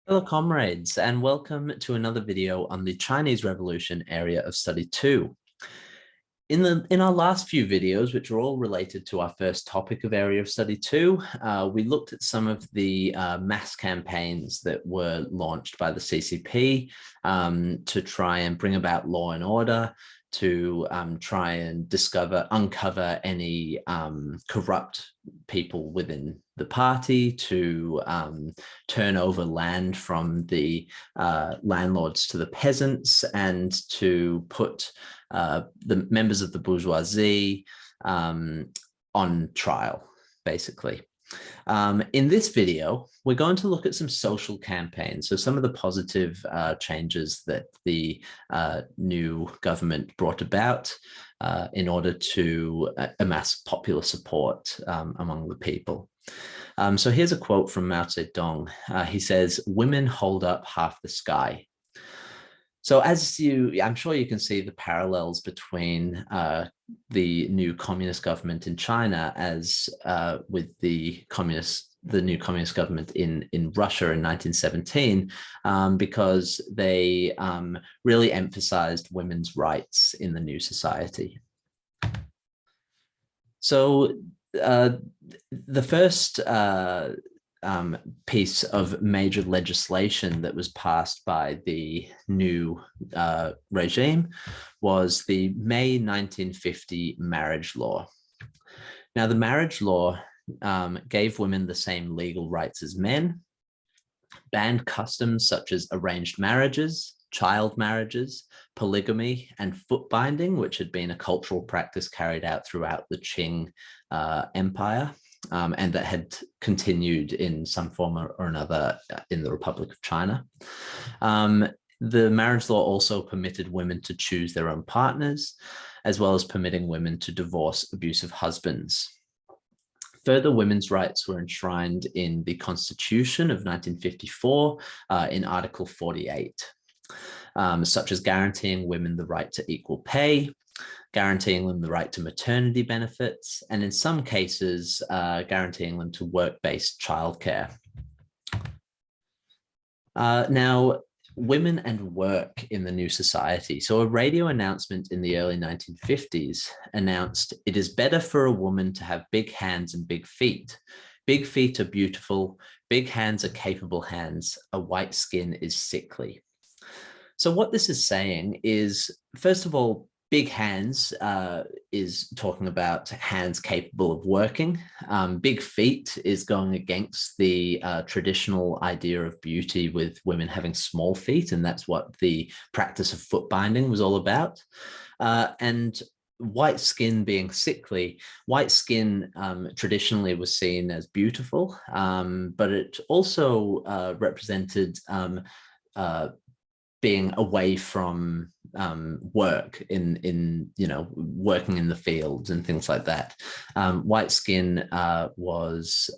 Hello, comrades, and welcome to another video on the Chinese Revolution area of study 2. In our last few videos, which are all related to our first topic of area of study 2, we looked at some of the mass campaigns that were launched by the CCP to try and bring about law and order, to try and uncover any corrupt people within the party, to turn over land from the landlords to the peasants, and to put the members of the bourgeoisie on trial, basically. In this video, we're going to look at some social campaigns. So some of the positive changes that the new government brought about in order to amass popular support among the people. So here's a quote from Mao Zedong. He says, "Women hold up half the sky." So I'm sure you can see the parallels between the new communist government in China as with the new communist government in Russia in 1917, because they really emphasized women's rights in the new society. So the first piece of major legislation that was passed by the new regime was the May 1950 marriage law. Now, the marriage law gave women the same legal rights as men, banned customs such as arranged marriages, child marriages, polygamy, and foot binding, which had been a cultural practice carried out throughout the Qing Empire. And that had continued in some form or another in the Republic of China. The marriage law also permitted women to choose their own partners, as well as permitting women to divorce abusive husbands. Further, women's rights were enshrined in the Constitution of 1954 in Article 48, such as guaranteeing women the right to equal pay, guaranteeing them the right to maternity benefits, and in some cases, guaranteeing them to work-based childcare. Now, women and work in the new society. So a radio announcement in the early 1950s announced, "It is better for a woman to have big hands and big feet. Big feet are beautiful. Big hands are capable hands. A white skin is sickly." So what this is saying is, first of all, big hands is talking about hands capable of working. Big feet is going against the traditional idea of beauty with women having small feet, and that's what the practice of foot binding was all about. And white skin being sickly, white skin traditionally was seen as beautiful, but it also represented being away from work in working in the fields and things like that. White skin was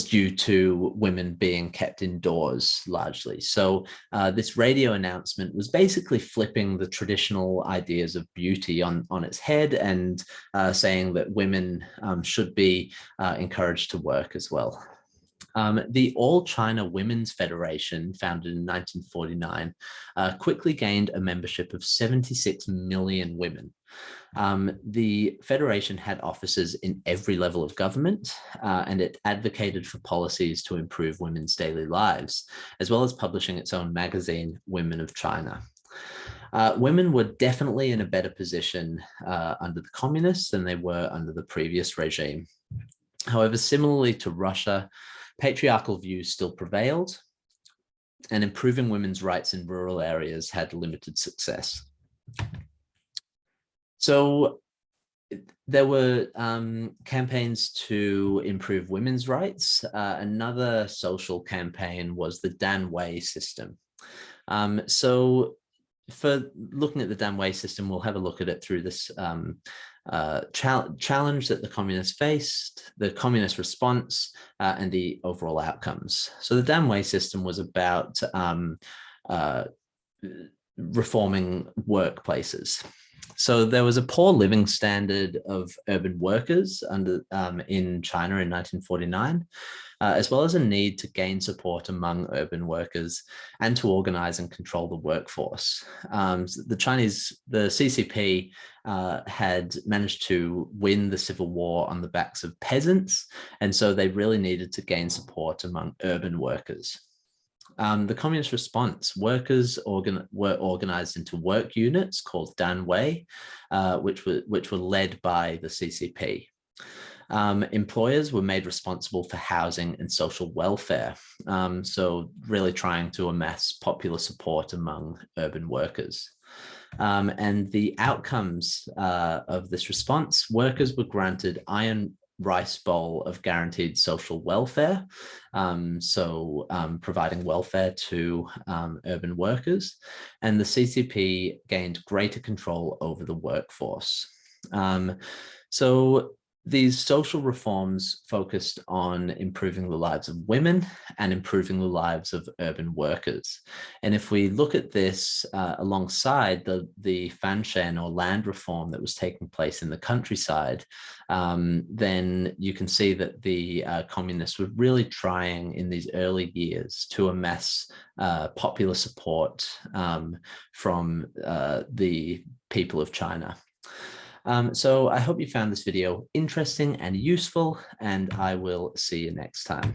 due to women being kept indoors largely. So this radio announcement was basically flipping the traditional ideas of beauty on its head and saying that women should be encouraged to work as well. The All China Women's Federation, founded in 1949, quickly gained a membership of 76 million women. The Federation had offices in every level of government, and it advocated for policies to improve women's daily lives, as well as publishing its own magazine, Women of China. Women were definitely in a better position under the communists than they were under the previous regime. However, similarly to Russia, patriarchal views still prevailed, and improving women's rights in rural areas had limited success. So there were campaigns to improve women's rights. Another social campaign was the Danwei system. So for looking at the Danwei system, we'll have a look at it through this challenge that the communists faced, the communist response, and the overall outcomes. So the Danwei system was about reforming workplaces. So there was a poor living standard of urban workers in China in 1949, as well as a need to gain support among urban workers and to organize and control the workforce. The CCP had managed to win the civil war on the backs of peasants, and so they really needed to gain support among urban workers. The communist response, workers were organized into work units called Danwei, which were led by the CCP. Employers were made responsible for housing and social welfare, so really trying to amass popular support among urban workers. And the outcomes of this response, workers were granted iron rice bowl of guaranteed social welfare, providing welfare to urban workers, and the CCP gained greater control over the workforce. So these social reforms focused on improving the lives of women and improving the lives of urban workers. And if we look at this alongside the Fanshen or land reform that was taking place in the countryside, then you can see that the communists were really trying in these early years to amass popular support from the people of China. So I hope you found this video interesting and useful, and I will see you next time.